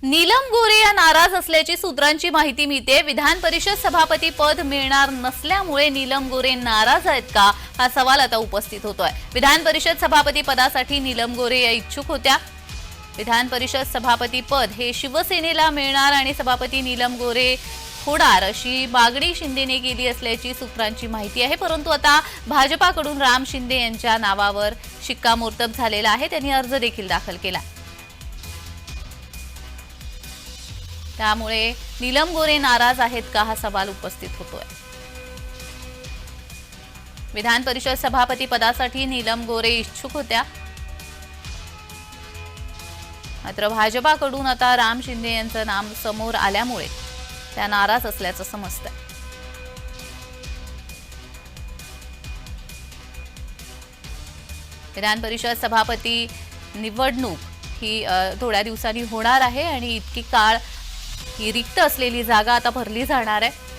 नीलम गोरे या नाराज असल्याची सूत्रांची माहिती मिळते। विधान परिषद सभापती पद मिळणार नसल्यामुळे नीलम गोरे नाराज आहेत का, हा सवाल आता उपस्थित होतोय। विधान परिषद सभापती पदासाठी नीलम गोरे या इच्छुक होत्या। विधान परिषद सभापती पद हे शिवसेनेला मिळणार आणि सभापती नीलम गोरे होणार अशी मागणी शिंदेने केली असल्याची सूत्रांची माहिती आहे। परंतु आता भाजपाकडून राम शिंदे यांच्या नावावर शिक्कामोर्तब झालेला आहे। त्यांनी अर्ज देखील दाखल केला। त्यामुळे नीलम गोरे नाराज आहेत का, हा सवाल उपस्थित होतोय। विधान परिषद सभापती पदासाठी नीलम गोरे इच्छुक होत्या, मात्र भाजपाकडून आता राम शिंदे यांचं नाम समोर आल्यामुळे त्या नाराज असल्याचं समजतंय। विधान परिषद सभापती निवडणूक ही थोड्या दिवसांनी होणार आहे आणि इतकी काळ ही रिक्त असलेली जागा आता भरली जाणार आहे।